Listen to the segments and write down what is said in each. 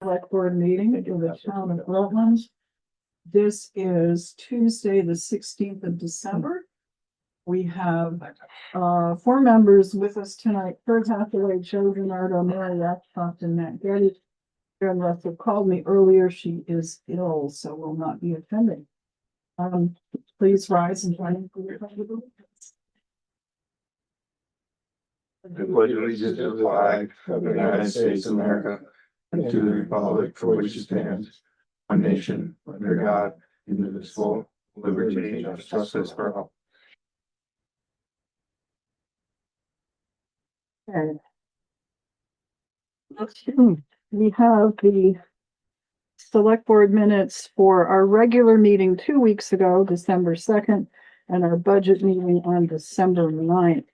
Selectboard meeting of the town of Rutland. This is Tuesday, the 16th of December. We have 4 members with us tonight. Kurt Hathaway, Joe Bernardo, Mary Ashcroft, and Matt Getty. Karen Russell called me earlier. She is ill, so will not be attending. Please rise and join me for your pledge of allegiance. I pledge allegiance to the flag of the United States of America and to the republic for which it stands, one nation, under God, indivisible, liberty and justice for all. Okay. We have the select board minutes for our regular meeting 2 weeks ago, December 2nd, and our budget meeting on December 9th.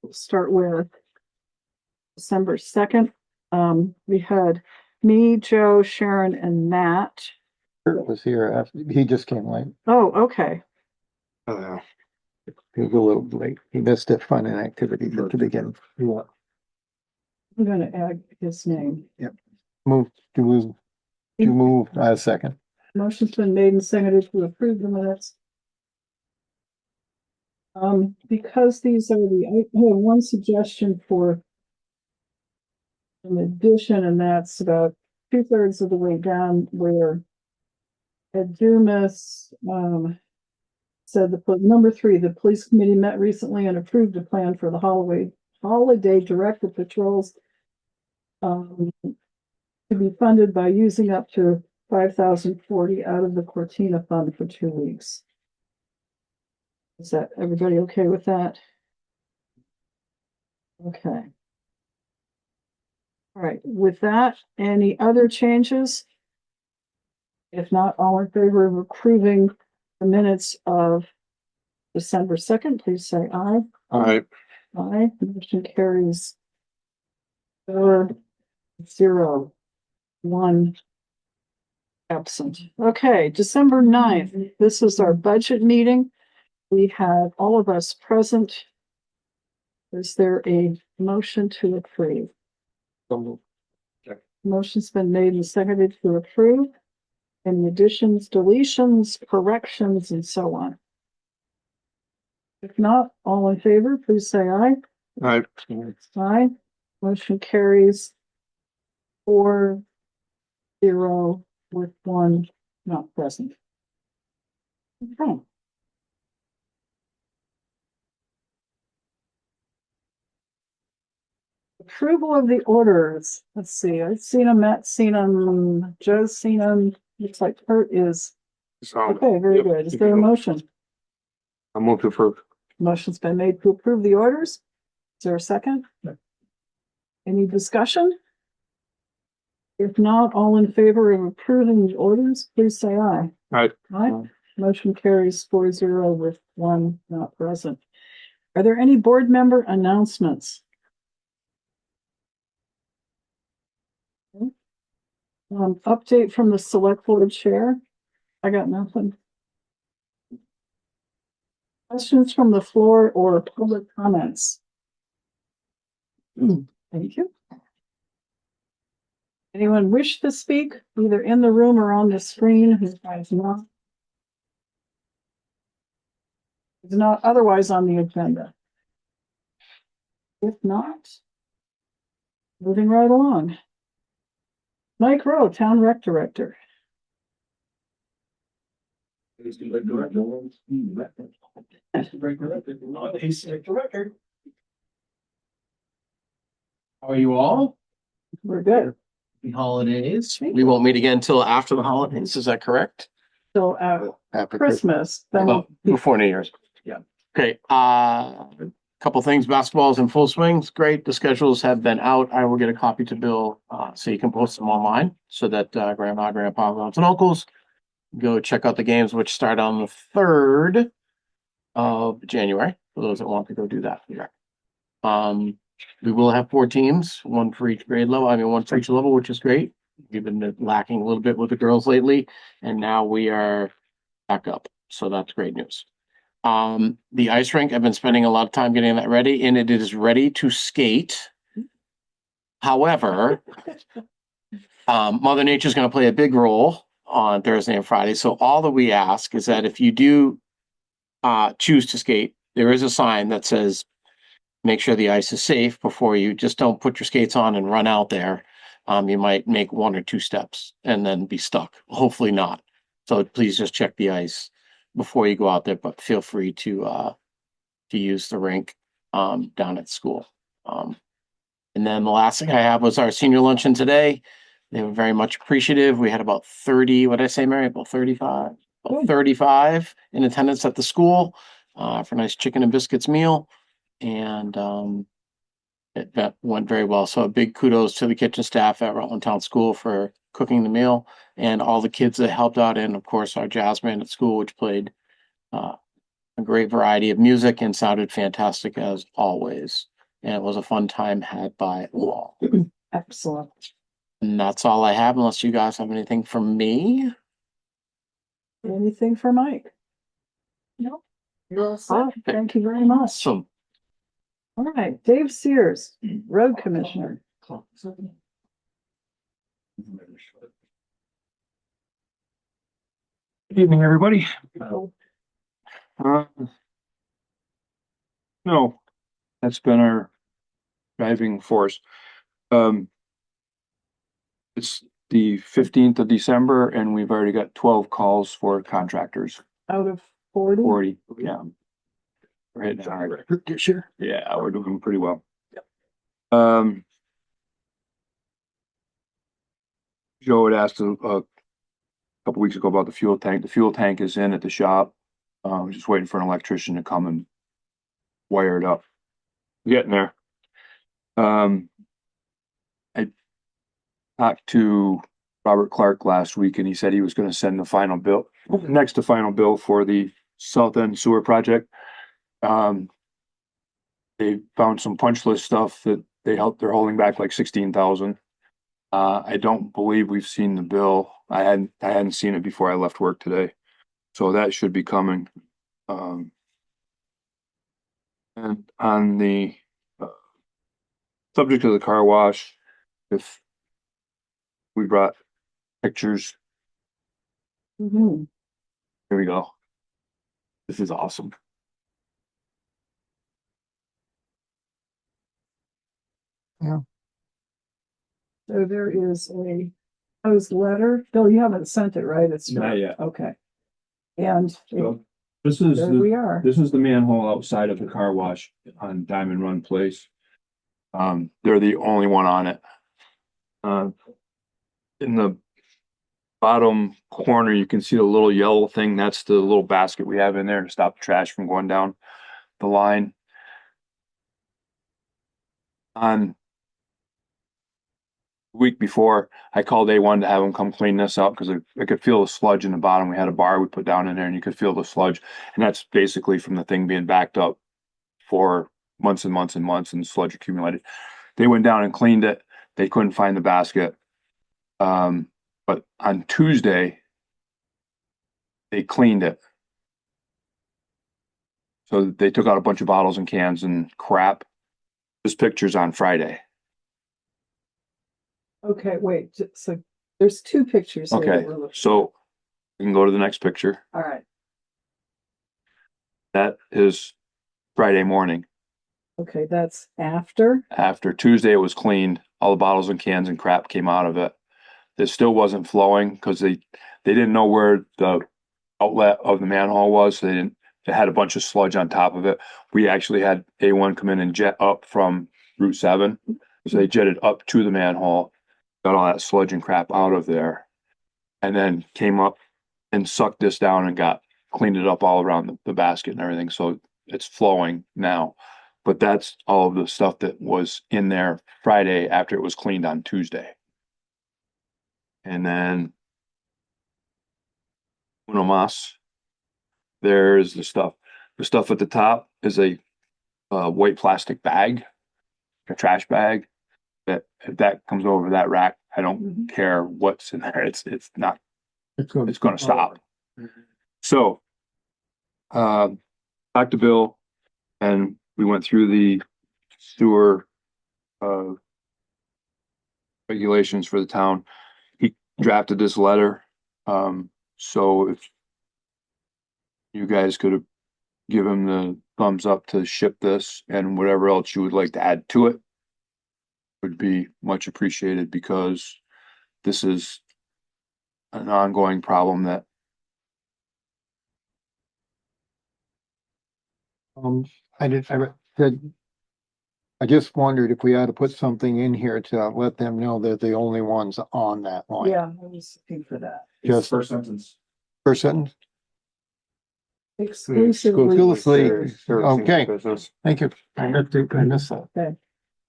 We'll start with December 2nd. We had me, Joe, Sharon, and Matt. Kurt was here after, he just came late. Oh, okay. He was a little late. He missed a fun and activity at the beginning. I'm gonna add his name. Move, second. Motion's been made and seconded to approve the minutes. Because these are I have one suggestion for an addition, and that's about 2/3 of the way down where Ed Dumas, said number 3, the police committee met recently and approved a plan for the holiday directed patrols to be funded by using up to $5,040 out of the Cortina fund for 2 weeks. Is that everybody okay with that? Okay. All right, with that, any other changes? If not, all in favor of approving the minutes of December 2nd, please say aye. Aye. Aye, motion carries 4-0, 1 absent. Okay, December 9th, this is our budget meeting. We have all of us present. Is there a motion to approve? Motion's been made and seconded to approve. Any additions, deletions, corrections, and so on? If not, all in favor, please say aye. Aye. Aye. Motion carries 4-0 with 1 not present. Okay. Approval of the orders. Let's see. I've seen them, Matt's seen them, Joe's seen them. Looks like Kurt is. Okay, very good. Is there a motion? I'll move to approve. Motion's been made to approve the orders. Is there a second? No. Any discussion? If not, all in favor of approving the orders, please say aye. Aye. Aye. Motion carries 4-0 with 1 not present. Are there any board member announcements? Update from the select board chair. I got nothing. Questions from the floor or public comments? Thank you. Anyone wish to speak, either in the room or on the screen, who is not otherwise on the agenda? If not, moving right along. Mike Rowe, Town Rec Director. How are you all? We're good. Happy holidays. We won't meet again until after the holidays. Is that correct? So After Christmas, then Well, before New Year's. Yeah. Okay. Couple things. Basketball is in full swing. It's great. The schedules have been out. I will get a copy to Bill so you can post them online so that grandma, grandpa, aunts, and uncles go check out the games, which start on the 3rd of January. For those that want to go do that. We will have 4 teams, 1 for each grade level. 1 for each level, which is great. We've been lacking a little bit with the girls lately, and now we are back up. So that's great news. The ice rink, I've been spending a lot of time getting that ready, and it is ready to skate However, Mother Nature's going to play a big role on Thursday and Friday. So all that we ask is that if you do choose to skate, there is a sign that says, make sure the ice is safe before you just don't put your skates on and run out there. You might make 1 or 2 steps and then be stuck. Hopefully not. So please just check the ice before you go out there, but feel free to use the rink down at school. And then the last thing I have was our senior luncheon today. They were very much appreciative. We had about 30, what did I say, Mary? About 35? About 35 in attendance at the school for a nice chicken and biscuits meal. And that went very well. So a big kudos to the kitchen staff at Rutland Town School for cooking the meal and all the kids that helped out, and of course our jazz band at school, which played a great variety of music and sounded fantastic as always. And it was a fun time had by all. Excellent. And that's all I have, unless you guys have anything for me. Anything for Mike? No. You're all set. Thank you very much. So All right, Dave Sears, Road Commissioner. Good evening, everybody. No, that's been our driving force. It's the 15th of December and we've already got 12 calls for contractors. Out of 40? 40, yeah. We're hitting hard. Sure. Yeah, we're doing pretty well. Yep. Joe had asked a couple weeks ago about the fuel tank. The fuel tank is in at the shop. We're just waiting for an electrician to come and wire it up. Getting there. I talked to Robert Clark last week and he said he was going to send the final bill, next to final bill for the South End Sewer project. They found some punch list stuff that they're holding back like 16,000. I don't believe we've seen the bill. I hadn't seen it before I left work today. So that should be coming. And on the subject of the car wash, if we brought pictures, Mhm. here we go. This is awesome. So there is a proposed letter. Bill, you haven't sent it, right? It's Not yet. Okay. And So this is there we are. This is the manhole outside of the car wash on Diamond Run Place. They're the only one on it. In the bottom corner, you can see the little yellow thing. That's the little basket we have in there to stop trash from going down the line. On the week before, I called A1 to have them come clean this up because I could feel the sludge in the bottom. We had a bar we put down in there and you could feel the sludge. And that's basically from the thing being backed up for months and months and months and sludge accumulated. They went down and cleaned it. They couldn't find the basket. But on Tuesday, they cleaned it. So they took out a bunch of bottles and cans and crap. This picture's on Friday. Okay, wait, so there's 2 pictures here that Okay, we're looking so we can go to the next picture. at. All right. That is Friday morning. Okay, that's after. After Tuesday, it was cleaned. All the bottles and cans and crap came out of it. It still wasn't flowing because they didn't know where the outlet of the manhole was. So it had a bunch of sludge on top of it. We actually had A1 come in and jet up from Route 7. So they jetted up to the manhole, got all that sludge and crap out of there, and then came up and sucked this down and cleaned it up all around the basket and everything. So it's flowing now. But that's all of the stuff that was in there Friday after it was cleaned on Tuesday. And then Uno Mas, there's the stuff. The stuff at the top is a white plastic bag, a trash bag. That if that comes over that rack, I don't care what's in there. It's not. It's going to stop. So, talked to Bill, and we went through the sewer regulations for the town. He drafted this letter. So if you guys could give him the thumbs up to ship this and whatever else you would like to add to it would be much appreciated, because this is an ongoing problem that I just wondered if we had to put something in here to let them know they're the only ones on that line. Yeah, I was looking for that. Just First sentence. per sentence. Exclusively. Okay, thank you. I missed that. Okay.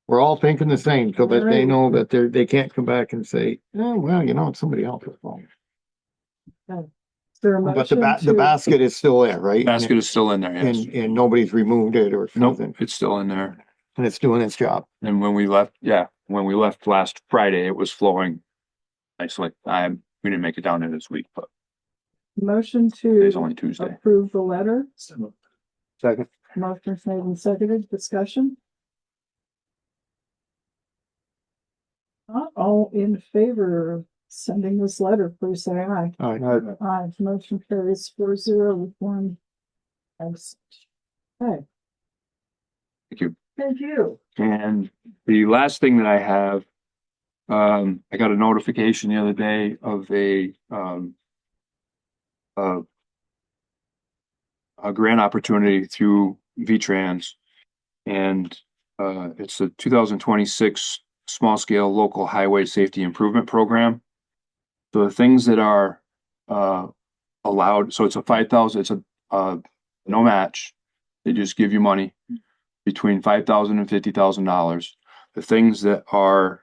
We're all thinking the same, so that they Alright. know that they can't come back and say, oh, well, you know, it's somebody else's fault. Is there a But the motion the to- basket is still there, right? basket is still in there, yes. And nobody's removed it or Nope, something, it's still in there. and it's doing its job. And when we left last Friday, it was flowing nicely. We didn't make it down there this week, but Motion today's to only Tuesday. approve the letter? Second. Motion made and seconded, discussion? Not all in favor of sending this letter, please say aye. All right. Aye, motion carries 4-0 with one absent. Okay, Thank you. thank you. And the last thing that I have, I got a notification the other day of a grant opportunity through V-Trans. And, it's a 2026 small scale local highway safety improvement program. So the things that are, allowed, so it's a 5,000, it's a no match. They just give you money between $5,000 and $50,000. The things that are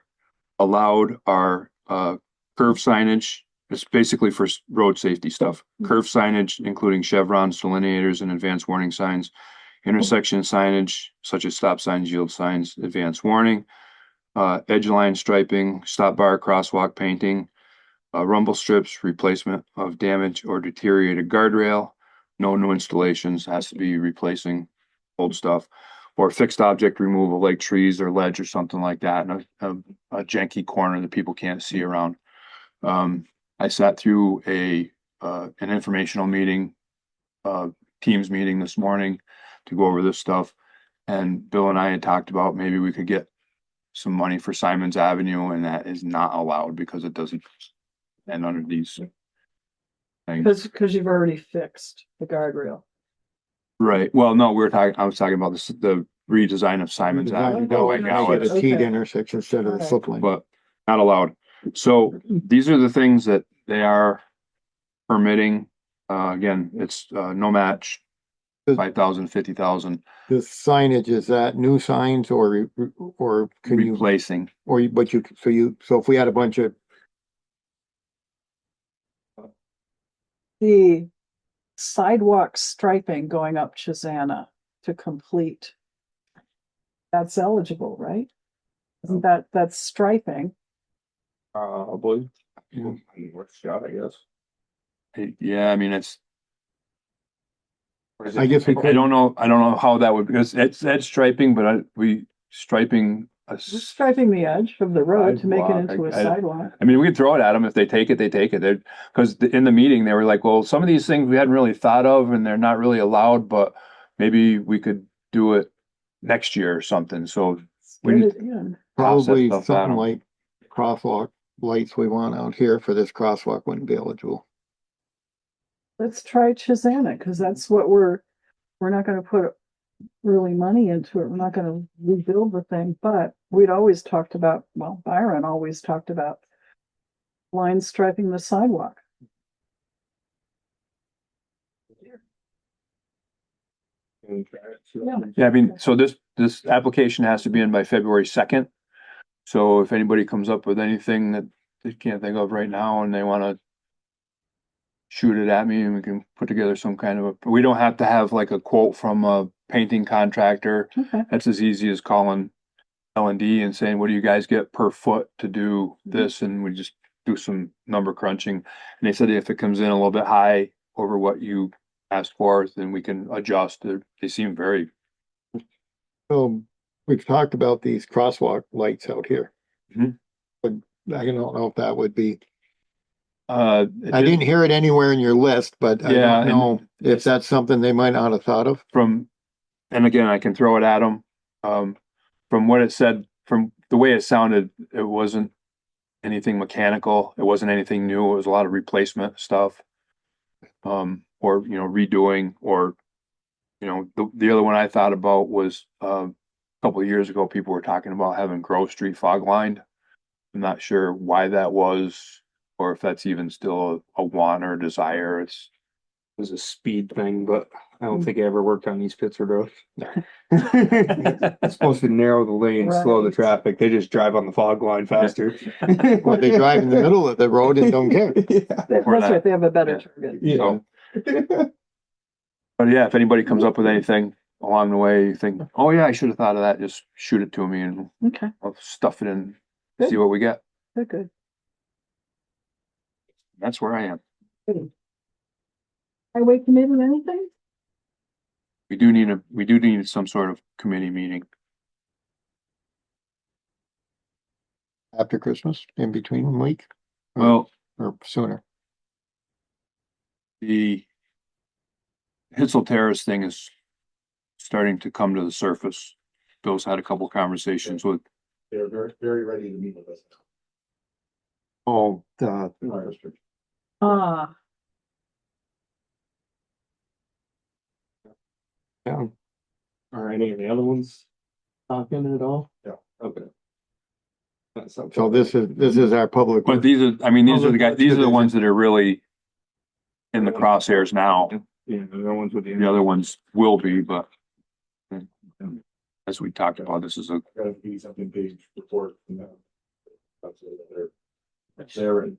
allowed are curve signage. It's basically for road safety stuff. Curve signage, including chevrons, delineators, and advanced warning signs. Intersection signage, such as stop signs, yield signs, advanced warning. Edge line striping, stop bar, crosswalk painting. Rumble strips, replacement of damaged or deteriorated guardrail. No new installations, has to be replacing old stuff. Or fixed object removal like trees or ledge or something like that, and a janky corner that people can't see around. I sat through an informational meeting, Teams meeting this morning to go over this stuff. And Bill and I had talked about maybe we could get some money for Simon's Avenue, and that is not allowed because it doesn't end under these things. Because you've already fixed the guardrail. Right. Well, no, I was talking about the redesign of Simon's Avenue. Oh, Right now, okay. The T intersection instead of the slip lane. but not allowed. So these are the things that they are permitting. Again, it's no match, 5,000, 50,000 The signage, is that new signs or can you, replacing. so if we had a bunch of, The sidewalk striping going up Chisana to complete. That's eligible, right? Isn't that's striping? Probably. Worth a shot, I guess. Yeah, I mean, it's, I guess we I could, don't know how that would, because it's striping, but we striping Just striping the edge of the road to make it Sidewalk, into a I- sidewalk. I mean, we could throw it at them. If they take it, they take it. Because in the meeting, they were like, well, some of these things we hadn't really thought of and they're not really allowed, but maybe we could do it next year or something. So we Get need it in. probably stuff something out. like crosswalk lights we want out here for this crosswalk wouldn't be eligible. Let's try Chisana, because that's what we're not gonna put really money into it. We're not gonna rebuild the thing, but we'd always talked about, well, Byron always talked about line striping the sidewalk. Yeah. Yeah, I mean, so this application has to be in by February 2nd. So if anybody comes up with anything that they can't think of right now and they wanna shoot it at me and we can put together some kind of we don't have to have like a quote from a painting contractor. Okay, That's as easy as calling L&D and saying, what do you guys get per foot to do this? And we just do some number crunching. And they said if it comes in a little bit high over what you asked for, then we can adjust. They seem very, So we've talked about these crosswalk lights out here. Mhm. But I don't know if that would be, Uh, I didn't hear it anywhere in your list, but I Yeah, don't know if that's something they might not have thought of. from, and again, I can throw it at them. From what it said, from the way it sounded, it wasn't anything mechanical. It wasn't anything new. It was a lot of replacement stuff. Or, redoing, or, the other one I thought about was, a couple of years ago, people were talking about having Grove Street fog lined. I'm not sure why that was, or if that's even still a want or a desire. It's, It was a speed thing, but I don't think it ever worked on East Pittsford Road. It's supposed to narrow the lane, slow the Right. traffic. They just drive on the fog line faster. Or they drive in the middle of the road and don't care. Yeah. That's Or that. right, they have a better Yeah. target. Yeah. So, but yeah, if anybody comes up with anything along the way, you think, oh yeah, I should have thought of that, just shoot it to me and Okay, I'll stuff it in, Good. see what we get. good. That's where I am. Highway committee, anything? We do need some sort of committee meeting. After Christmas, in between week Well, or sooner. the Hitzel Terrace thing is starting to come to the surface. Bill's had a couple conversations with, They're very, very ready to meet with us. Oh, Ah, yeah. Are any of the other ones talking at all? Yeah. Okay. That's something. So this is our public. but these are the guys, these are the ones that are really in the crosshairs now. Yeah, the other ones with The other ones will be, but as we talked about, this is a, Gotta be something big report from them. That's what they're ready.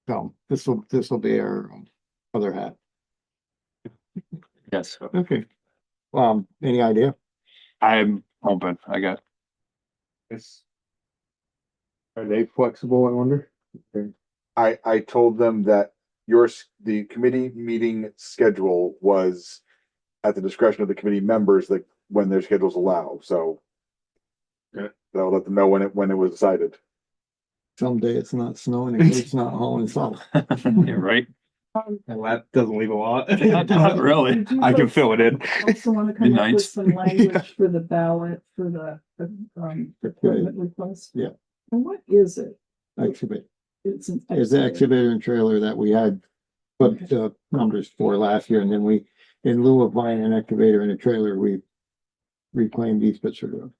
So this will be our other hat. yes, Okay. Any idea? I'm open. I got, Are they flexible, I wonder? I told them that the committee meeting schedule was at the discretion of the committee members, that when their schedules allow, so. Okay. I'll let them know when it was decided. Someday it's not snowing and it's not hauling salt. yeah, right? Well, that doesn't leave a lot. Not really. Did you I can folks fill it in. also want to come up with Midnights. some language for the ballot for the equipment request? Yeah. And what is it? Excavator. It's an Is the excavator and trailer that we had put numbers for last year, and then we, in lieu of buying an excavator and a trailer, we reclaimed East Pittsford Road.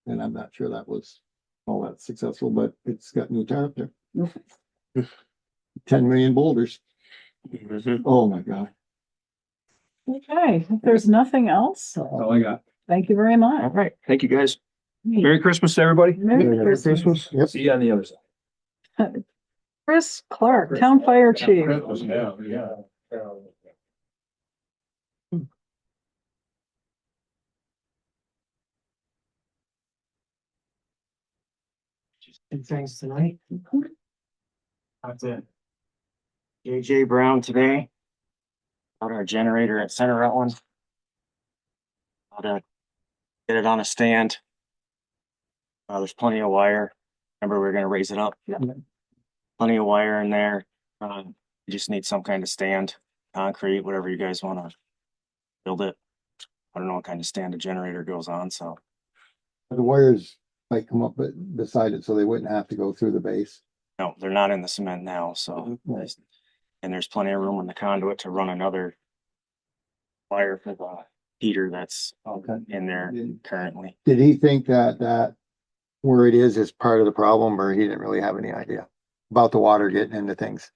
And I'm not sure that was all that successful, but it's got new tar up there. Okay. 10 million boulders. Mhm. Oh my God. Okay, if there's nothing else, All I got. thank you very All much. right. Thank you, guys. Merry Christmas, everybody. Merry Christmas. Yep. See you on the other side. Chris Clark, Town Fire Chief. Yeah. Two things tonight. Talked to JJ Brown today about our generator at Center Rutland. How to get it on a stand. There's plenty of wire. Remember, we were gonna raise it up. Plenty of wire in there. You just need some kind of stand, concrete, whatever you guys wanna build it. I don't know what kind of stand a generator goes on, so. The wires might come up beside it so they wouldn't have to go through the base. No, they're not in the cement now, so. And there's plenty of room in the conduit to run another wire for the heater that's in there currently. Did he think that where it is part of the problem, or he didn't really have any idea about the water getting into things?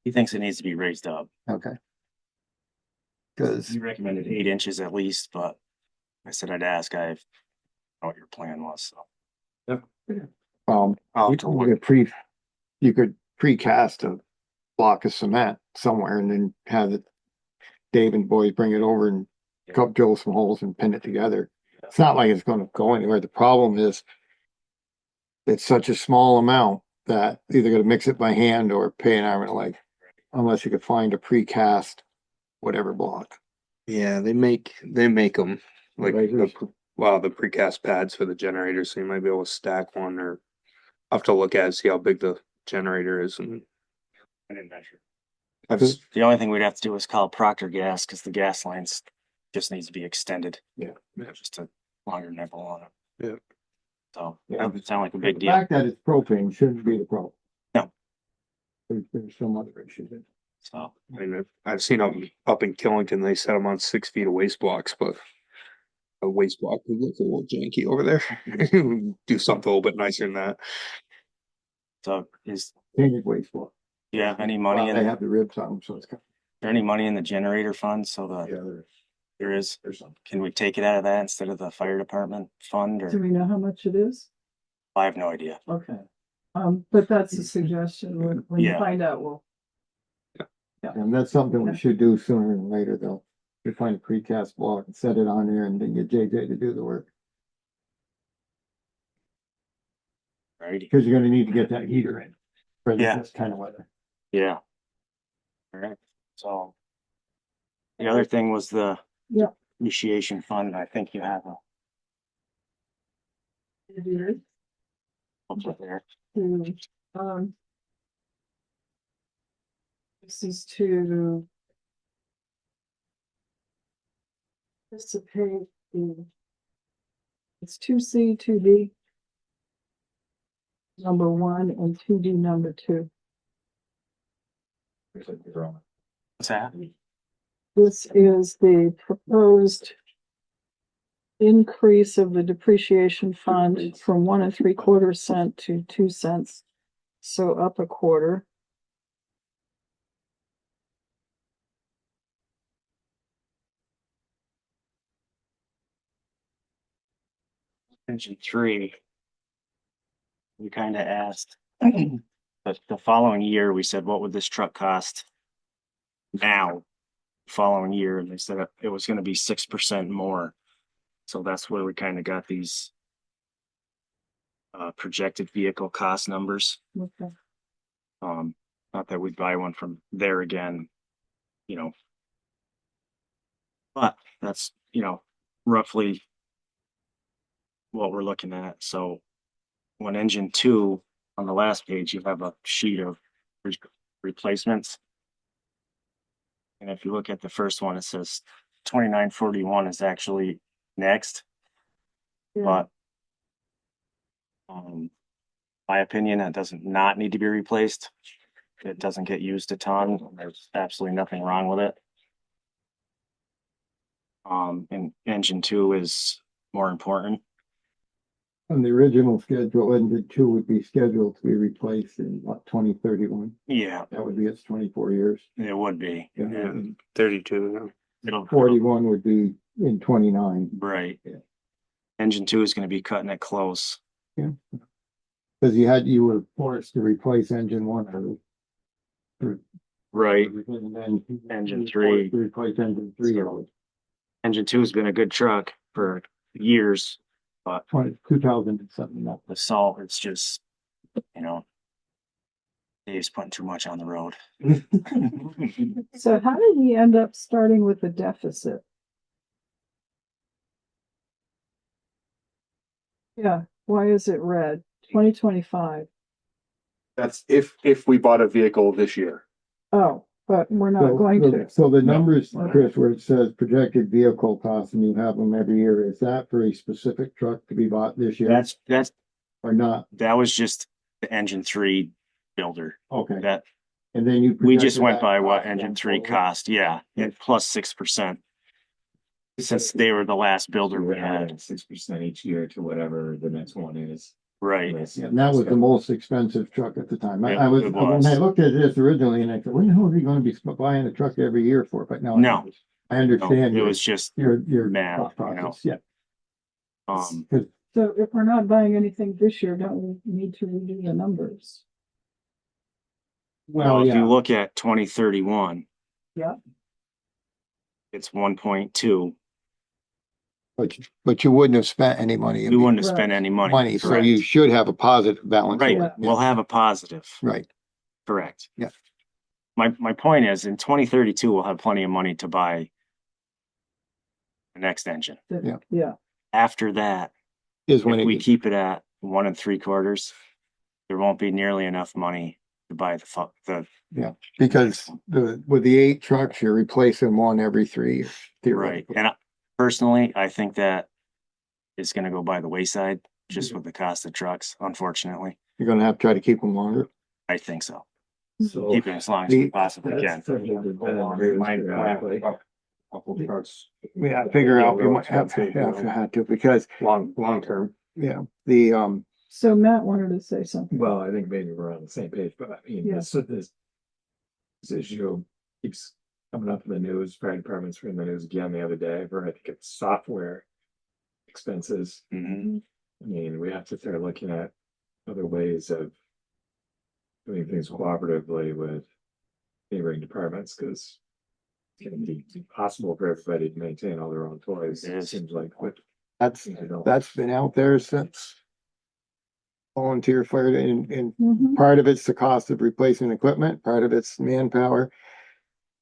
He thinks it needs to be raised up. Okay. Cause He recommended 8 inches at least, but I said I'd ask. I know what your plan was, so. I'll have to look. you could precast a block of cement somewhere and then have it, Dave and boys bring it over and drill some holes and pin it together. It's not like it's gonna go anywhere. The problem is it's such a small amount that either gotta mix it by hand or pay an arm and a leg, unless you could find a precast whatever block. Yeah, they make them like Risers. the precast pads for the generator, so you might be able to stack one or I'll have to look at it, see how big the generator is and. I didn't measure. I've, s- The only thing we'd have to do is call Procter Gas, because the gas lines just needs to be extended. Yeah. Just a longer nipple on it. Yeah. So, Yeah. doesn't sound like a big The deal. fact that it's propane shouldn't be the problem. No. There's some other issues. So, I mean, I've seen up in Killington, they set them on 6 feet of waste blocks, but. A waste block would look a little janky over there. Do something a little bit nicer than that. so is, Painted wastewater. do you have any money Well, in, they have the ribs on them, so it's kind there any money in the generator fund? So the, there is, can we take it out of that instead of the fire department fund, Do or we know how much it is? I have no idea. Okay. But that's a suggestion. When you Yeah. find out, we'll. and that's something we should do sooner than later, though. We find a precast block and set it on there and then get JJ to do the work. Righty. Because you're gonna need to get that heater in. For Yeah. this kind of weather. Yeah. All right. So the other thing was the Yeah. appreciation fund. I think you have a booklet there. Um. This is to. Participate in. It's 2C, 2D. Number 1 and 2D number 2. What's that? This is the proposed. Increase of the depreciation fund from 1 3/4 cent to 2 cents. So up a quarter. Engine 3. We kind of asked, but the following year, we said, what would this truck cost now? Following year, and they said it was gonna be 6% more. So that's where we kind of got these projected vehicle cost numbers. Okay. Not that we'd buy one from there again, you know. But that's, roughly what we're looking at. So when engine 2, on the last page, you have a sheet of replacements. And if you look at the first one, it says 2941 is actually next. Yeah. But my opinion, that doesn't not need to be replaced. It doesn't get used a ton. There's absolutely nothing wrong with it. And engine 2 is more important. On the original schedule, engine 2 would be scheduled to be replaced in what, 2031? Yeah, That would be its 24 years. it would be. Yeah. 32. It'll 41 would be in 29. right. Yeah. Engine 2 is going to be cutting it close. Because you were forced to replace engine 1 or. Right. And then Engine you were 3. forced to replace engine 3. So- Engine 2 has been a good truck for years, but 2000 and something. That the salt, it's just, Dave's putting too much on the road. So how did we end up starting with a deficit? Yeah, why is it red? 2025. That's if we bought a vehicle this year. Oh, but we're not going to. So the numbers, No. Chris, where it says projected vehicle costs and you have them every year, is that for a specific truck to be bought this year That's or not? that was just the engine 3 builder. Okay, That and then you. we just projected went that by what cost engine going 3 forward? cost. Yeah, and plus 6%. Since they were the last builder we had. 6% each year to whatever the next one is. Right. Yeah, and that was the most expensive truck at the time. It I was, was. when I looked at this originally and I said, what the hell are we gonna be buying a truck every year for? But now. No. I understand. It your- was just Your math, thought process, yeah. um 'Cause So if we're not buying anything this year, don't we need to redo the numbers? well, if yeah. you look at 2031. Yeah. It's 1.2. But you wouldn't have spent any money. We wouldn't have Right. spent any money. Money, so correct. you should have a positive balance. Right, over it. we'll have a positive. Right, Correct. Yeah. My point is, in 2032, we'll have plenty of money to buy the next engine. Yeah. Yeah, After that, is when if we it, keep it at 1 3/4, there won't be nearly enough money to buy the Because with the 8 trucks, you're replacing one every 3 years. right. theoretically. And personally, I think that it's gonna go by the wayside just with the cost of trucks, unfortunately. You're gonna have to try to keep them longer. I think so. So. Keep it as long as we possibly can. Couple trucks. Yeah, figure out, you might have to, because, Long term. yeah, So Matt wanted to say something. Well, I think maybe we're on the same page, but I mean, Yeah. this issue keeps coming up in the news. Fire departments were in the news again the other day for, I think it's software expenses. Mhm. I mean, we have to start looking at other ways of doing things cooperatively with neighboring departments, because it's gonna be impossible for everybody to maintain all their own toys. It It is. seems like, but that's been out there since volunteer fire, and Mhm. part of it's the cost of replacing equipment, part of it's manpower.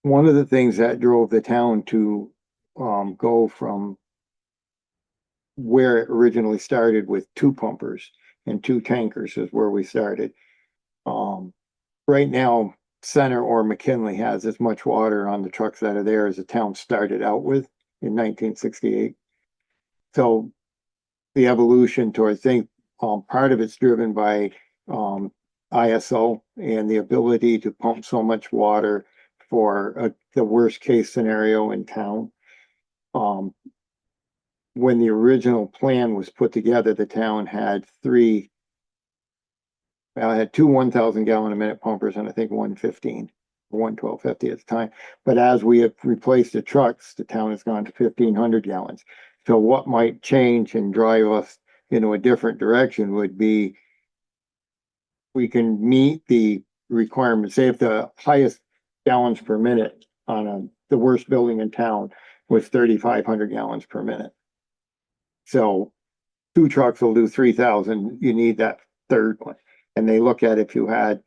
One of the things that drove the town to go from where it originally started with 2 pumpers and 2 tankers is where we started. Right now, Center or McKinley has as much water on the trucks that are there as the town started out with in 1968. So the evolution to, I think, part of it's driven by ISO and the ability to pump so much water for the worst case scenario in town. When the original plan was put together, the town had 2 1,000 gallon a minute pumpers and I think 115 or 11250 at the time. But as we have replaced the trucks, the town has gone to 1,500 gallons. So what might change and drive us into a different direction would be we can meet the requirements. Say if the highest gallons per minute on the worst building in town was 3,500 gallons per minute. So 2 trucks will do 3,000. You need that third one. And they look at if you had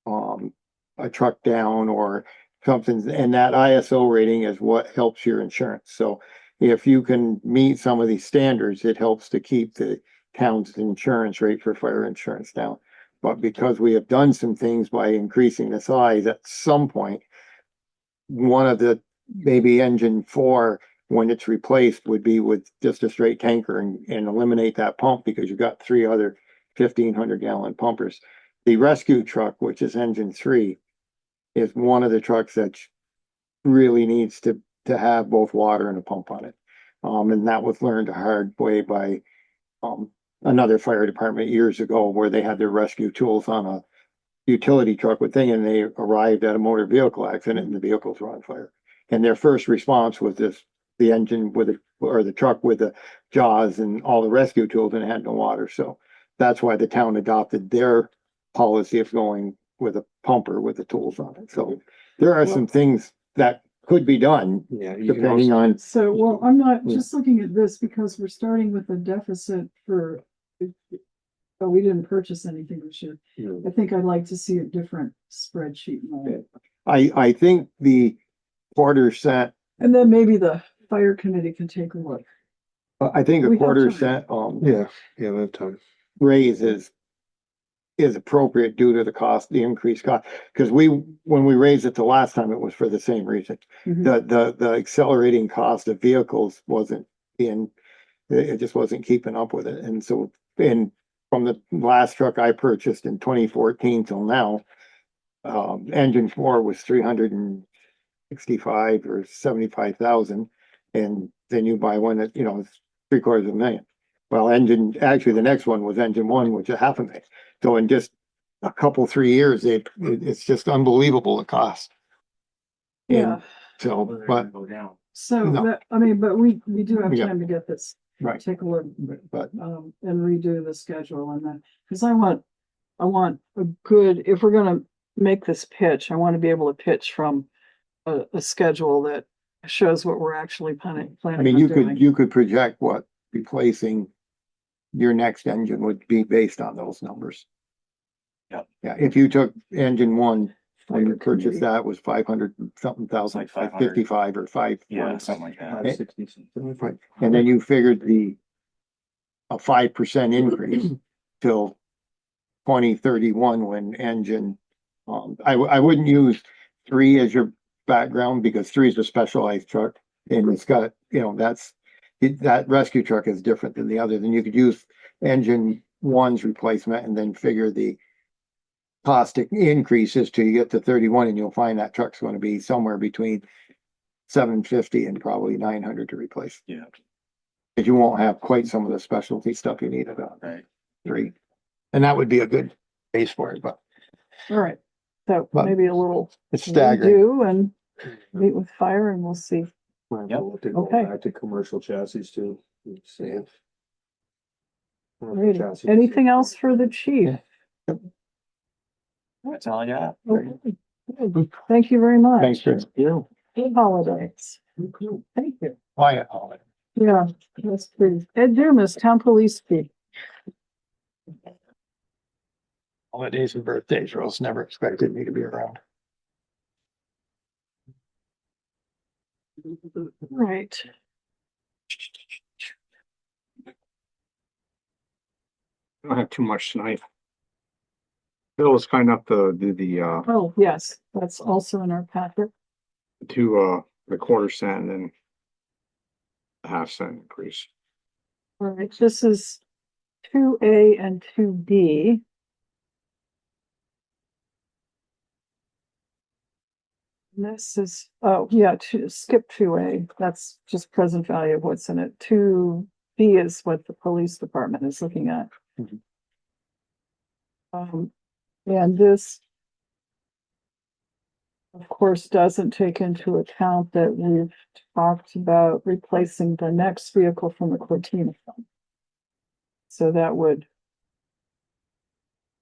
a truck down or something, and that ISO rating is what helps your insurance. So if you can meet some of these standards, it helps to keep the town's insurance rate for fire insurance down. But because we have done some things by increasing the size, at some point, one of the, maybe engine 4, when it's replaced, would be with just a straight tanker and eliminate that pump, because you've got 3 other 1,500 gallon pumpers. The rescue truck, which is engine 3, is one of the trucks that really needs to have both water and a pump on it. And that was learned a hard way by another fire department years ago, where they had their rescue tools on a utility truck with thing, and they arrived at a motor vehicle accident and the vehicles were on fire. And their first response was the engine or the truck with the jaws and all the rescue tools, and it had no water. So that's why the town adopted their policy of going with a pumper with the tools on it. So there are some things that could be done, depending on. So, well, I'm not just looking at this because we're starting with a deficit for, oh, we didn't purchase anything this year. I think I'd like to see a different spreadsheet. I think the quarter cent, And then maybe the fire committee can take a look. I think We a have quarter time. cent we have time. raise is appropriate due to the cost, the increased cost. Because when we raised it the last time, it was for the same reason. Mhm. The accelerating cost of vehicles wasn't it just wasn't keeping up with it. And so, and from the last truck I purchased in 2014 till now, engine 4 was 365 or 75,000. And then you buy one that, it's $750,000. Well, actually the next one was engine 1, which is $500,000. So in just a couple, 3 years, it's just unbelievable the cost. Yeah, So, but, Go down. so No. that, I mean, but we do have Yeah. time to get this, right, take a look, but, and redo the schedule and then, because I want a good, if we're gonna make this pitch, I want to be able to pitch from a schedule that shows what we're actually planning I mean, on doing. you could project what replacing your next engine would be based on those numbers. Yeah. Yeah, if you took engine 1, when you Fire purchased committee. that was 500 something thousand, It's like 500. 555 or 5. Yeah, something like that. 560. Right. And then you figured a 5% increase till 2031 when engine. I wouldn't use 3 as your background because 3 is a specialized truck and it's got, that rescue truck is different than the other. Then you could use engine 1's replacement and then figure the cost increases till you get to 31 and you'll find that truck's going to be somewhere between 750 and probably 900 to replace. Yeah. Because you won't have quite some of the specialty stuff you need about Right. 3. And that would be a good base for it, but All right. So But- maybe a little it's staggering. do and meet with fire and we'll see. Yep. Okay. Back to commercial chassis too. See if. Alrighty. Anything else for the chief? That's all I got. Okay. Good. Thank you very much. Thanks, Chris. Good holidays. Thank you. Quiet holiday. Yeah, that's pretty. Ed Dumas, town police chief. Holidays and birthdays, Rose never expected me to be around. Right. I don't have too much tonight. Bill was kind enough to do the Oh, yes, that's also in our packet. the quarter cent and then a half cent increase. All right, this is 2A and 2B. This is, oh, yeah, skip 2A. That's just present value of what's in it. 2B is what the police department is looking at. Mhm. And this, of course, doesn't take into account that we've talked about replacing the next vehicle from the Cortina fund. So that would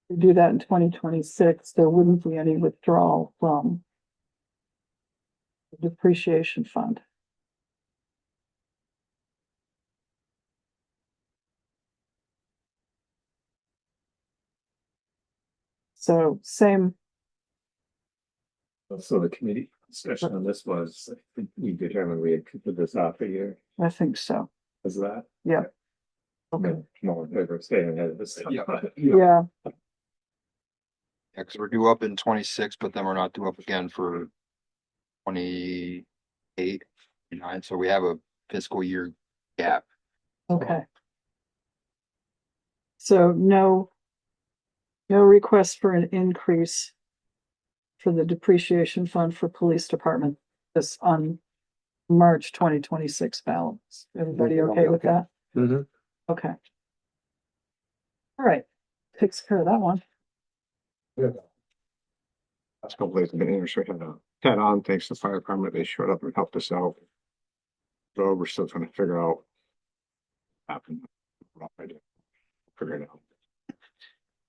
we do that in 2026, there wouldn't be any withdrawal from the depreciation fund. So same, So the committee discussion on this was, I think we determined we had put this off a year. I think so. Was that? Yeah. Okay. More in favor of staying ahead of this. Yeah. Yeah, Yeah, because we're due up in 26, but then we're not due up again for 28, 29, so we have a fiscal year gap. okay. So no request for an increase for the depreciation fund for police department this on March 2026 balance. Everybody okay with that? Mhm. Okay. All right, takes care of that one. Last couple days have been interesting. We had a head on, thanks to the fire department. They showed up and helped us out. So we're still trying to figure out. Happened. Rough idea. Figure it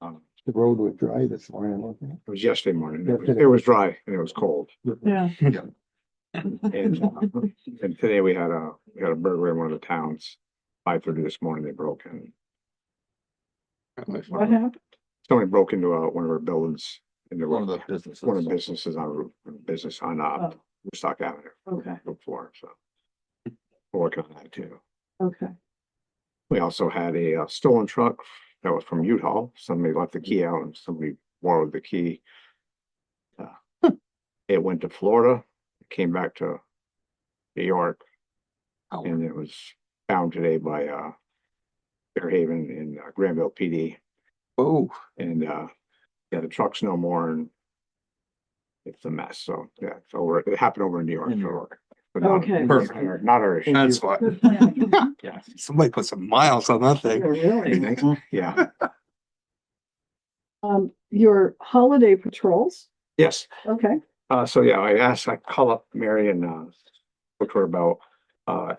out. The road was dry this morning, wasn't It was yesterday morning. It was dry and it was cold. Yeah. And today we had a burglary in one of the towns. 5:30 this morning, they broke in. What happened? Somebody broke into one of our buildings. In One of the businesses. One of the businesses on business on Oh. Woodstock Avenue. Okay, Before, so. We're working on that too. okay. We also had a stolen truck that was from Utah. Somebody left the key out and somebody borrowed the key. It went to Florida, came back to New York. And it was found today by Fairhaven in Granville PD. Oh, And yeah, the truck's no more and it's a mess. So yeah, so it happened over in New York. In New so- York. but not- Okay. Not our issue. That's fine. Good plan. Yeah. Somebody put some miles on that thing. Really? Yeah. Your holiday patrols, Yes. okay, So yeah, I call up Mary and spoke to her about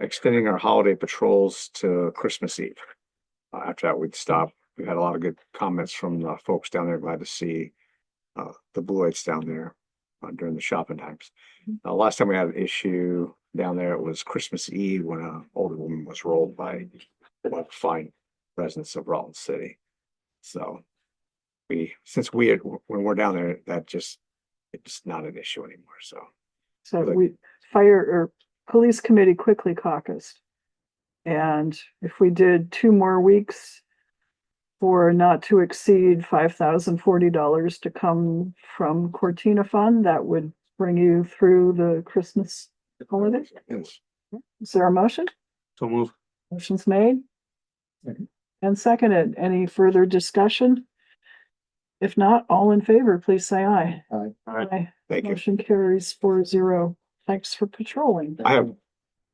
extending our holiday patrols to Christmas Eve. After that, we'd stop. We had a lot of good comments from the folks down there. Glad to see the Blue Lights down there during the shopping times. Last time we had an issue down there, it was Christmas Eve when an older woman was rolled by fine residents of Rutland City. So when we're down there, it's not an issue anymore. So so we fire or police committee quickly caucused. And if we did 2 more weeks, for not to exceed $5,040 to come from Cortina Fund. That would bring you through the Christmas holiday. Yes. Is there a motion? So move. Motion's made. And seconded. Any further discussion? If not, all in favor, please say aye. Aye. Aye. Thank you. Motion carries 4-0. Thanks for patrolling. I have,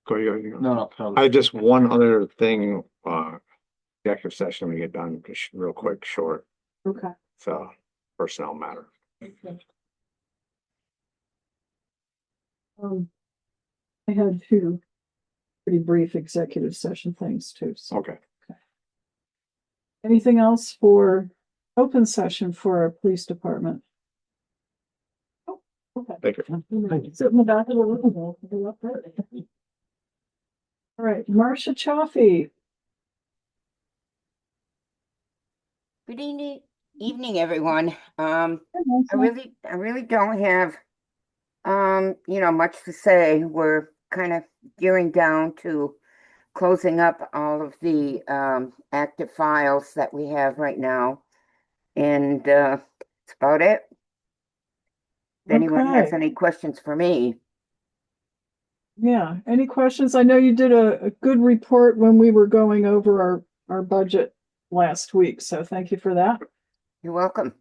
go, you. No. I just one other thing, the extra session we get done, just real quick, short, Okay. so personnel matter. I had two pretty brief executive session things too. So Okay. anything else for open session for our police department? Oh, okay. Thank you. Sit in the back of the room. We'll go up there. All right, Marcia Chaffee. Good evening, everyone. I really don't have, much to say. We're kind of gearing down to closing up all of the active files that we have right now. And that's about it. If anyone has Okay. any questions for me. Yeah, any questions? I know you did a good report when we were going over our budget last week, so thank you for that. You're welcome.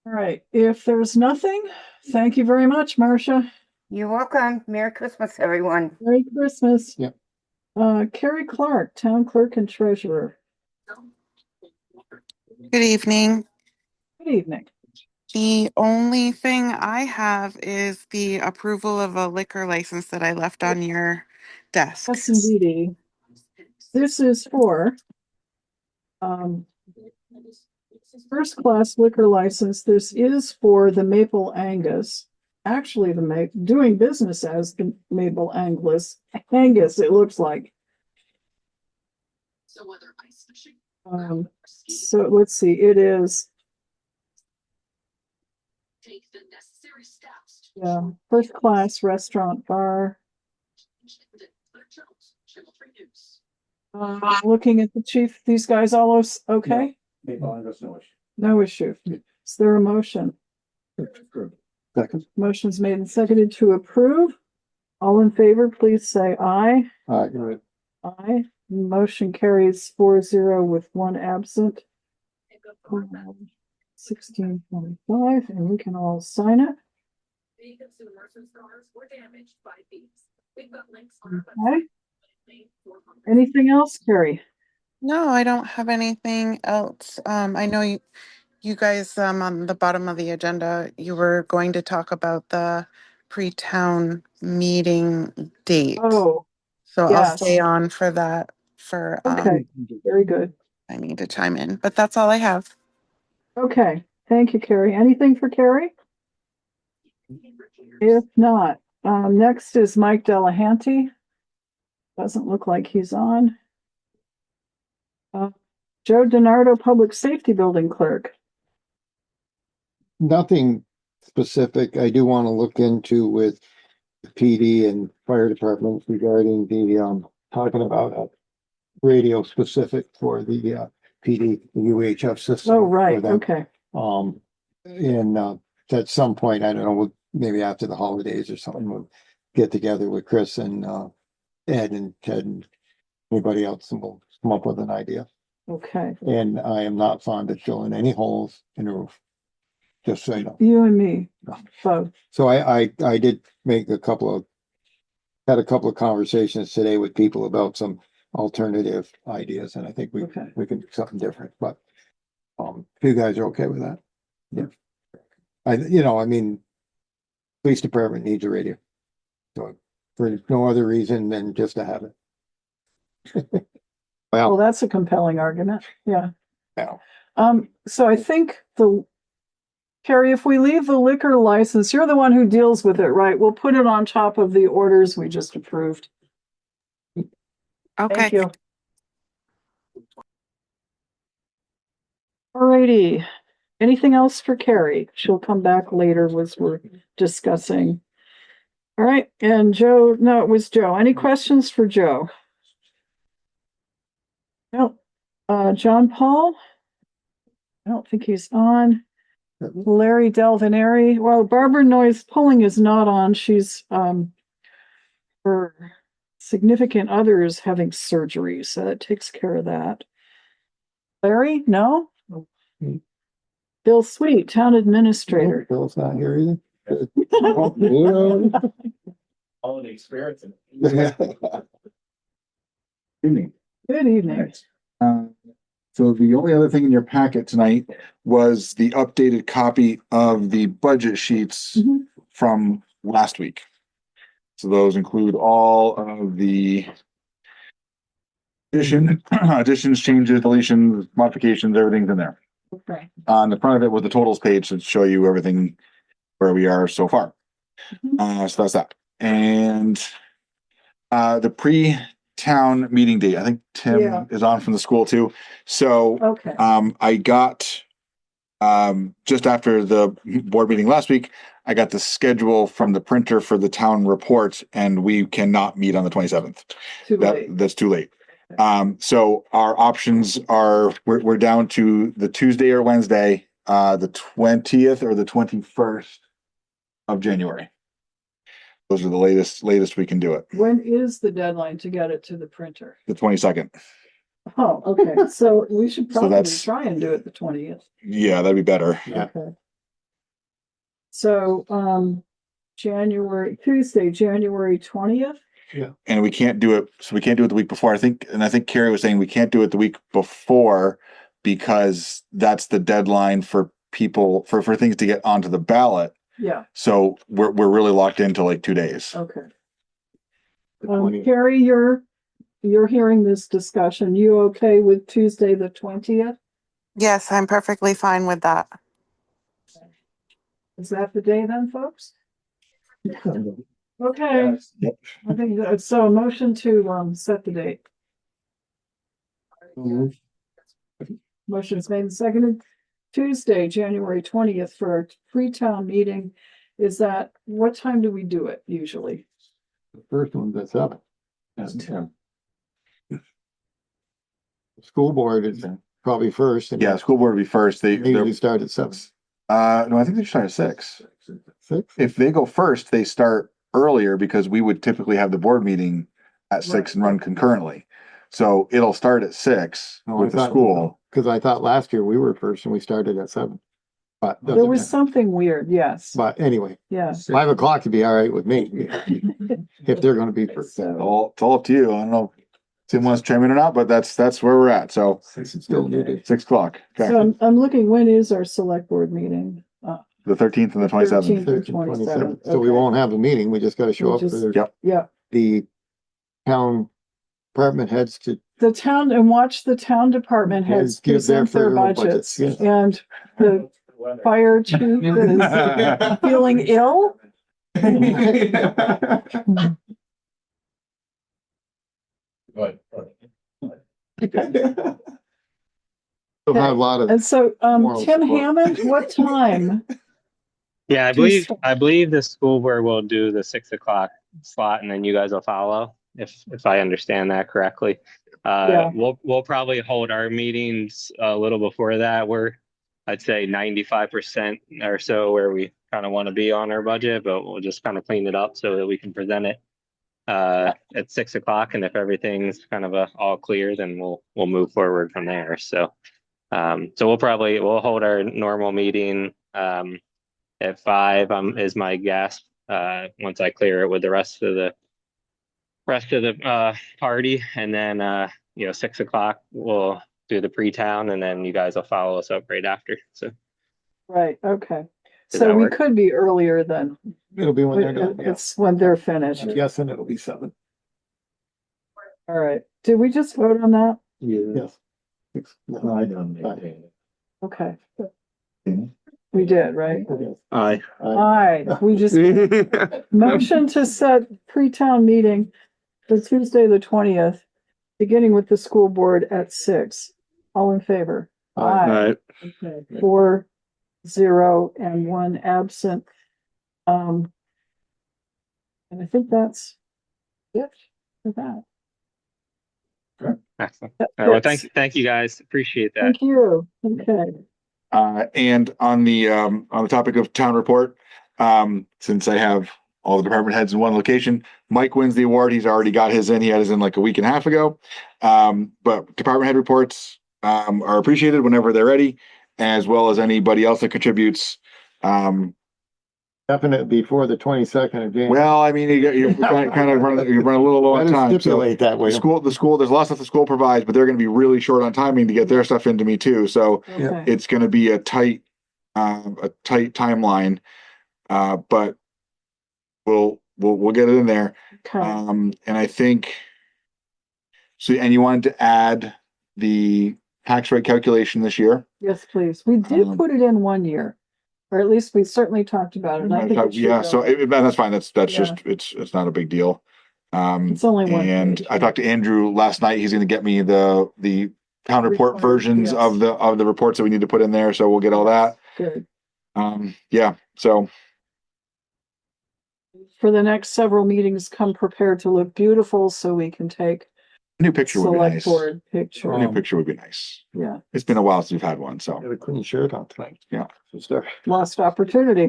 All right, if there's nothing, thank you very much, Marcia. You're welcome. Merry Christmas, everyone. Merry Christmas. Yep. Carrie Clark, Town Clerk and Treasurer. Good evening. Good evening. The only thing I have is the approval of a liquor license that I left on your desk. Yes, indeed. This is for first class liquor license. This is for the Maple Angus. Actually, doing business as the Maple Angus, it looks like. So let's see, it is. Yeah, first class restaurant bar. Looking at the chief, these guys all okay? No issue. Is there a motion? Second. Motion's made and seconded to approve. All in favor, please say aye. Aye. Aye. Motion carries 4-0 with one absent. 1625, and we can all sign it. Okay. Anything else, Carrie? No, I don't have anything else. I know you guys, on the bottom of the agenda, you were going to talk about the pre-town meeting date. Oh, So I'll yes. stay on for that for, okay. Very good. I need to chime in, but that's all I have. Okay. Thank you, Carrie. Anything for Carrie? If not, next is Mike Delahanty. Doesn't look like he's on. Joe DiNardo, Public Safety Building Clerk. Nothing specific. I do want to look into with the PD and fire department regarding the, talking about a radio specific for the, PD, the UHF system. Oh, right. for them. Okay. And at some point, I don't know, maybe after the holidays or something, we'll get together with Chris and Ed and Ted and anybody else, and we'll come up with an idea. Okay. And I am not fond of filling any holes in the roof. Just so you know. You and me, both. So I did make had a couple of conversations today with people about some alternative ideas, and I think we can do something different, but if you guys are okay with that. Yeah. I mean, police department needs a radio. So for no other reason than just to have it. Well, that's a compelling argument. Yeah. Yeah. So I think Carrie, if we leave the liquor license, you're the one who deals with it, right? We'll put it on top of the orders we just approved. Okay. Thank you. Alrighty. Anything else for Carrie? She'll come back later as we're discussing. All right. And Joe, no, it was Joe. Any questions for Joe? No. John Paul, I don't think he's on. Larry Delvinary, well, Barbara Noyes Pulling is not on. She's, her significant other is having surgery, so that takes care of that. Larry, no? Bill Sweet, Town Administrator. Bill's not here either. All the experience. Evening. Good evening. So the only other thing in your packet tonight was the updated copy of the budget sheets Mhm. from last week. So those include all of the additions, changes, deletions, modifications, everything's in there. Okay. On the front of it was the totals page to show you everything where we are so far. So that's that. And the pre-town meeting date, I think Tim Yeah. is on from the school too. So Okay. I got just after the board meeting last week, I got the schedule from the printer for the town report, and we cannot meet on the 27th. Too late. That's too late. So our options are we're down to the Tuesday or Wednesday, the 20th or the 21st of January. Those are the latest we can do it. When is the deadline to get it to the printer? The 22nd. Oh, okay, so we should So probably that's- try and do it the 20th. Yeah, that'd be better. Yeah. Okay. So, Tuesday, January 20th? And we can't do it. So we can't do it the week before. I think Carrie was saying we can't do it the week before because that's the deadline for people for things to get onto the ballot. Yeah, So we're really locked into like 2 days. okay. The 20th. Carrie, you're hearing this discussion. You okay with Tuesday, the 20th? Yes, I'm perfectly fine with that. Is that the day then, folks? Okay. Yep. I think that's so a motion to set the date. Motion is made and seconded. Tuesday, January 20th for our pre-town meeting. Is that, what time do we do it usually? The first one's at 7. That's Tim. School board is probably first. And Yeah, school board will be first. they usually start at 7. No, I think they start at 6. 6? If they go first, they start earlier because we would typically have the board meeting at 6 and run concurrently. So it'll start at 6 with the school. Because I thought last year we were first and we started at 7. But There was something weird, yes. But anyway, Yeah. 5 o'clock would be all right with me. If they're gonna be first. So, It's all up to you. I don't know if Tim wants to chime in or not, but that's where we're at. So Still needed. 6 o'clock. Okay. so I'm looking, when is our select board meeting? The 13th and the 27th. 13th. 27. So we Okay. won't have a meeting. We just gotta show We up for just- their, Yeah, the town department heads to the town, and watch the town department heads give their present their federal budgets. budgets, And the fire chief is feeling ill. We'll have a lot of, And so, Moral Tim support. Hammond, what time? Yeah, I Do you believe the school board will do the 6 o'clock slot, and then you guys will follow, if I understand that correctly. Yeah. We'll probably hold our meetings a little before that. I'd say 95% or so where we kind of want to be on our budget, but we'll just kind of clean it up so that we can present it at 6 o'clock. And if everything's kind of all clear, then we'll move forward from there. So we'll hold our normal meeting at 5 is my guess. Once I clear it with the rest of the party, and then 6 o'clock we'll do the pre-town, and then you guys will follow us up right after. So Right, okay. Does So that we work? could be earlier than, it'll be when they're done. Yeah. it's when they're finished. I'm guessing it'll be 7. All right. Did we just vote on that? Yes. 6. I don't maintain it. Okay. We did, right? aye. Aye, we just motion to set pre-town meeting for Tuesday, the 20th, beginning with the school board at 6. All in favor? Aye. Okay, 4, 0, and 1 absent. And I think that's it for that. Excellent. All right, well, thank you guys. Appreciate that. Thank you. Okay. And on the topic of town report, since I have all the department heads in one location, Mike wins the award. He's already got his in. He had his in like a week and a half ago. But department head reports, are appreciated whenever they're ready, as well as anybody else that contributes. Definitely before the 22nd of January. Well, I mean, you're kind of running, you're running a little low on Better time. So stipulate that way. the school, there's a lot of stuff the school provides, but they're going to be really short on timing to get their stuff into me too. So Okay. it's going to be a tight timeline. But we'll get it in there. Okay. And I think, so, and you wanted to add the tax rate calculation this year? Yes, please. We did put it in 1 year, or at least we certainly talked about it. And I think it should Yeah, go. so that's fine. That's Yeah. just, it's not a big deal. It's only one And page, I yeah. talked to Andrew last night. He's going to get me the town report Report, versions yes. of the reports that we need to put in there. So we'll get all that. Good. Yeah, so For the next several meetings, come prepared to look beautiful so we can take a new picture would be select nice. board picture. A new picture would be nice. Yeah, It's been a while since we've had one, so. Got a clean shirt on tonight. Yeah. Sister. lost opportunity.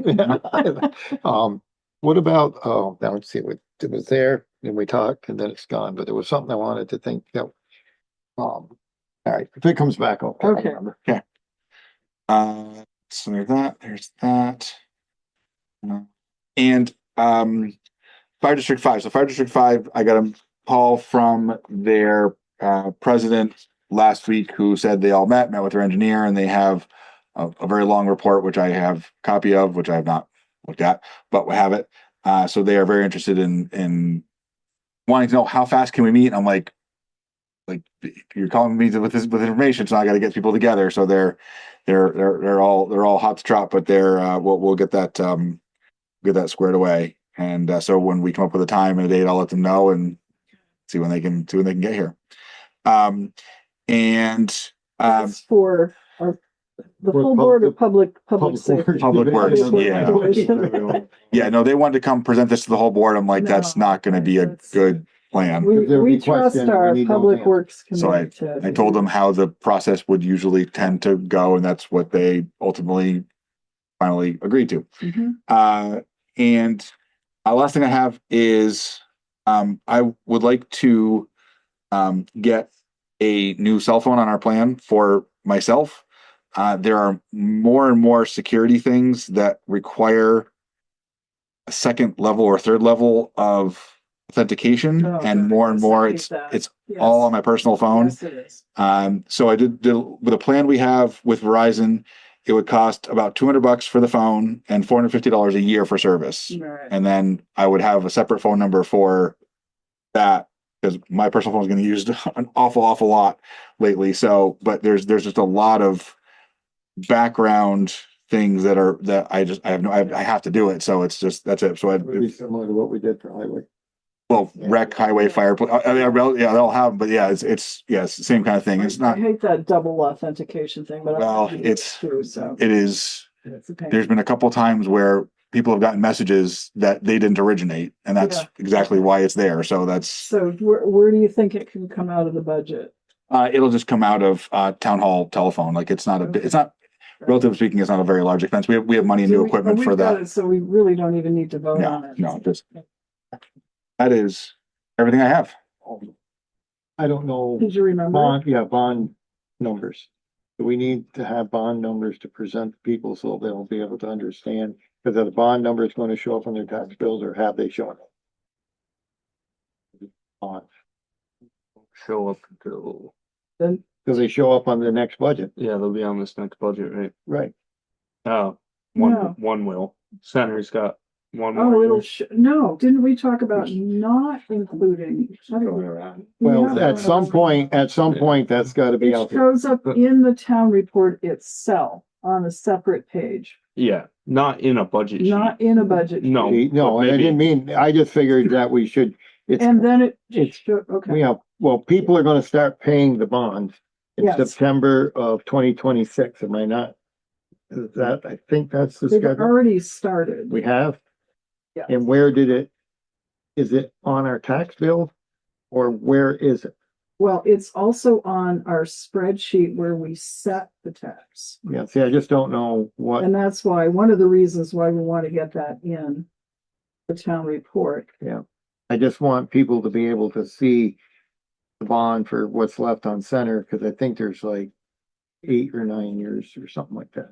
What about, oh, now let's see, it was there and we talked and then it's gone, but there was something I wanted to think that. All right, if it comes back, I'll Okay. remember. So there's that. And Fire District 5. So Fire District 5, I got a call from their president last week who said they all met with their engineer, and they have a very long report, which I have a copy of, which I have not looked at, but we have it. So they are very interested in wanting to know how fast can we meet. I'm like you're calling me with information, so I got to get people together. So they're all hot to trot, but we'll get that squared away. And so when we come up with a time and a date, I'll let them know and see when they can get here. It's for the full We're board of public Works. safety. Public Works, yeah. Regulation. Yeah, no, they wanted to come present this to the whole board. I'm like, No, that's not going to be a that's- good plan. If there We be trust questions, our we need those public answers. works So committee. I told them how the process would usually tend to go, and that's what they ultimately finally agreed to. Mhm. And last thing I have is I would like to get a new cell phone on our plan for myself. There are more and more security things that require a second level or third level of authentication, Oh, and good. more and Yes, more I hate it's that. it's Yes. all on my personal phone. Yes, it is. So I did with a plan we have with Verizon, it would cost about $200 for the phone and $450 a year for service. All right. And then I would have a separate phone number for that, because my personal phone is getting used an awful lot lately. So, but there's just a lot of background things that I have to do it. So it's just, that's it. So It would be similar to what we did for highway. rec, highway, fire, yeah, they'll have, but yeah, it's the same kind of thing. It's I not, hate that double authentication thing, but well, I do it too, so it is, it's a pain. there's been a couple of times where people have gotten messages that they didn't originate, and that's Yeah. exactly why it's there. So that's, So where do you think it can come out of the budget? it'll just come out of town hall telephone. Like it's not it's not, relatively speaking, it's not a very large expense. We have money and new equipment for We've got that. it, so we really don't even need to vote on it. No, just that is everything I have. I don't know. Did you remember? Bond numbers. Do we need to have bond numbers to present to people so they'll be able to understand? Because are the bond numbers going to show up on their tax bills, or have they shown up? Bond. Show up until, Then, Because they show up on the next budget, yeah, they'll be on this next budget, right? right? Oh, No. one will. Center's got one oh, more. it'll, no, didn't we talk about not including? Going around. Well, Yeah. at some point, that's got to be It out there. shows up in the town report itself on a separate page, Yeah, not in a budget sheet. not in a budget. No. No, but I maybe- didn't mean, I just figured that we should, it's, And then it's- okay, well, people are gonna start paying the bonds in Yes. September of 2026, am I not? Is that, I think that's the they've schedule. already started. We have? Yeah. And is it on our tax bill? Or where is it? Well, it's also on our spreadsheet where we set the tax. Yeah, see, I just don't know what, And that's why, one of the reasons why we want to get that in the town report. I just want people to be able to see the bond for what's left on center, because I think there's like 8 or 9 years or something like that.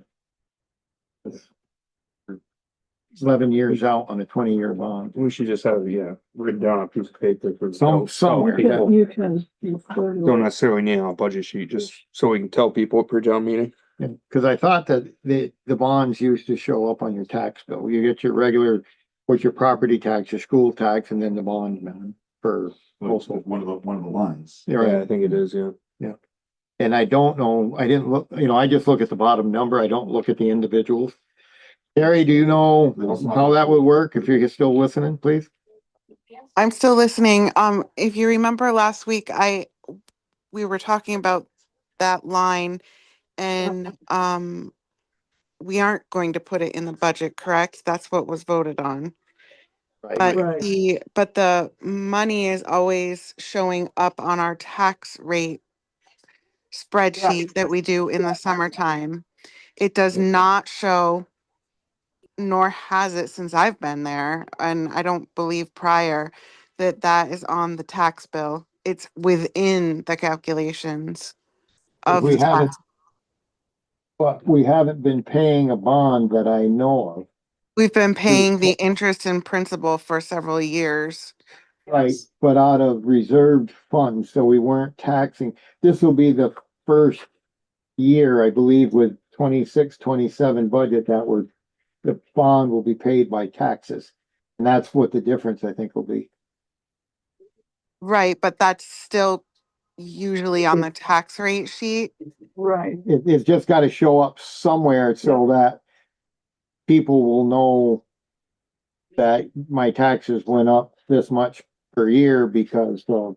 It's 11 years out on a 20-year bond. We should just have, written down on a piece of paper for. Somewhere. People You can refer to don't it. necessarily need it on a budget sheet, just so we can tell people per town meeting. Because I thought that the bonds used to show up on your tax bill. You get your regular, what's your property tax, your school tax, and then the bond amount for postal. One of the lines. Yeah, I think it is, yeah. And I don't know, I didn't look, I just look at the bottom number. I don't look at the individuals. Terry, do you know how that would work? If you're still listening, please. I'm still listening. If you remember last week, we were talking about that line and, we aren't going to put it in the budget, correct? That's what was voted on. But Right. but the money is always showing up on our tax rate spreadsheet that we do in the summertime. It does not show, nor has it since I've been there, and I don't believe prior, that is on the tax bill. It's within the calculations of We the haven't, tax. but we haven't been paying a bond that I know of. We've been paying the interest and principal for several years. Right, but out of reserved funds, so we weren't taxing. This will be the first year, I believe, with 26, 27 budget the bond will be paid by taxes. And that's what the difference, I think, will be. Right, but that's still usually on the tax rate sheet. Right. It's just got to show up somewhere so that people will know that my taxes went up this much per year because so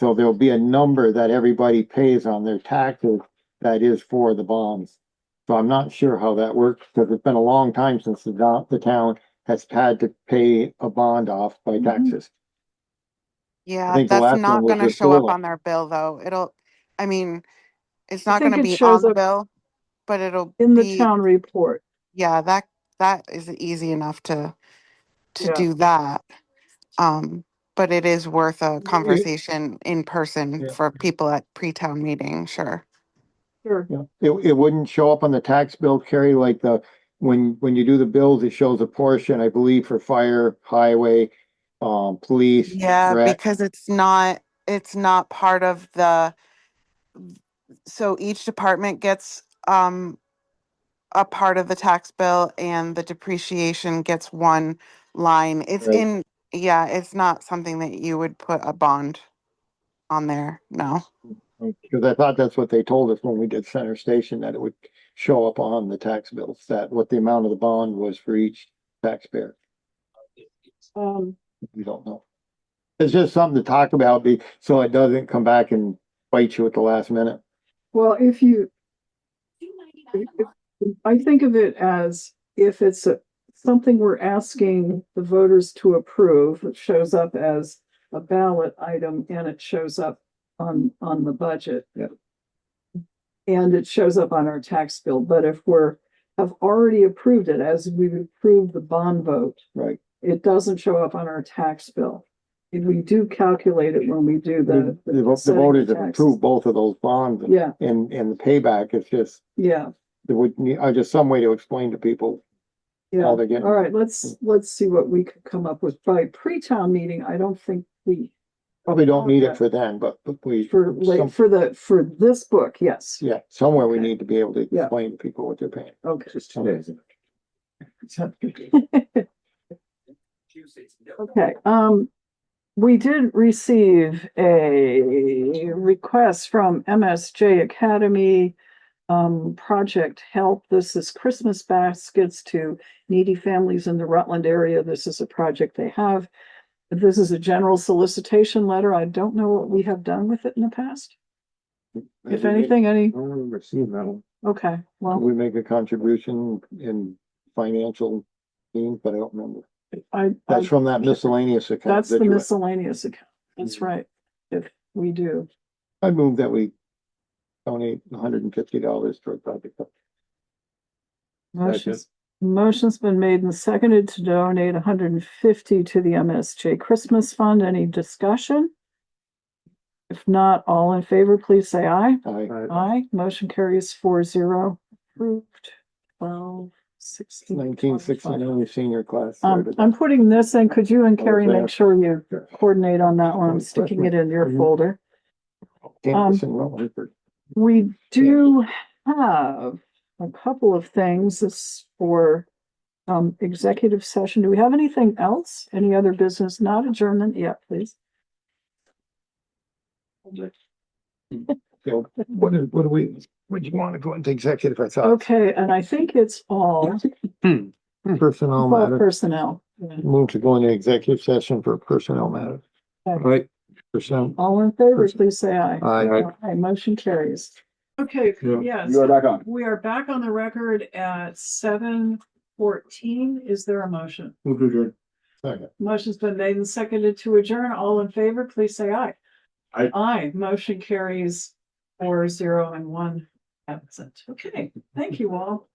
there'll be a number that everybody pays on their taxes that is for the bonds. So I'm not sure how that works because it's been a long time since the town has had to pay a bond off by taxes. I Yeah, think the that's last one not was gonna with show up Dolan. on their bill though. I mean, it's I not think gonna it be on shows the up bill, but it'll in the be, town report. yeah, that is easy enough to Yeah. do that. But it is worth a conversation in person Yeah. for people at pre-town meeting, sure. Sure. Yeah, it wouldn't show up on the tax bill, Carrie, like when you do the bills, it shows a portion, I believe, for fire, highway, police. Yeah, rec. because it's not part of so each department gets, a part of the tax bill and the depreciation gets one line. Right. Yeah, it's not something that you would put a bond on there, no. Because I thought that's what they told us when we did Center Station, that it would show up on the tax bills, that what the amount of the bond was for each taxpayer. We don't know. It's just something to talk about, so it doesn't come back and bite you at the last minute. Well, I think of it as if it's something we're asking the voters to approve, it shows up as a ballot item and it shows up on the budget. Yeah. And it shows up on our tax bill. But if have already approved it, as we've approved the bond vote, Right. it doesn't show up on our tax bill. If we do calculate it when we do the voters have approved both of those bonds. Yeah. And the payback is just. Yeah. There would need, just some way to explain to people. Yeah, how they're getting. all right, let's see what we could come up with by pre-town meeting. I don't think we. Probably don't need it for then, but we. For this book, yes. Yeah, somewhere we need to be able to Yeah. explain to people what they're paying. Okay. Just 2 days. Okay, we did receive a request from MSJ Academy, Project Help. This is Christmas baskets to needy families in the Rutland area. This is a project they have. This is a general solicitation letter. I don't know what we have done with it in the past. If anything, I don't remember seeing that one. okay, well, We make a contribution in financial means, but I don't remember. That's from that miscellaneous account. that's the that you- miscellaneous account. That's right. we do. I move that we donate $150 to a project. Motion's been made and seconded to donate 150 to the MSJ Christmas Fund. Any discussion? If not, all in favor, please say aye. Aye. Aye. Motion carries 4-0. Approved. 12-16. 1969 senior class. I'm putting this in. Could you and Carrie make sure you coordinate on that one? I'm sticking it in your folder. Campus in Rutland. We do have a couple of things. This for executive session. Do we have anything else? Any other business? Not adjournment yet, please. So what do you want to go into executive? I thought Okay, and I think it's all personnel about matter. personnel. Yeah. Move to go into executive session for personnel matter. Okay. Right. Percent. All in favor, please say aye. Aye. Aye, motion carries. Okay, yes. You are back on. We are back on the record at 7:14. Is there a motion? Move to adjourn. Second. Motion's been made and seconded to adjourn. All in favor, please say aye. Aye. Aye, motion carries 4-0 and 1 absent. Okay, thank you all.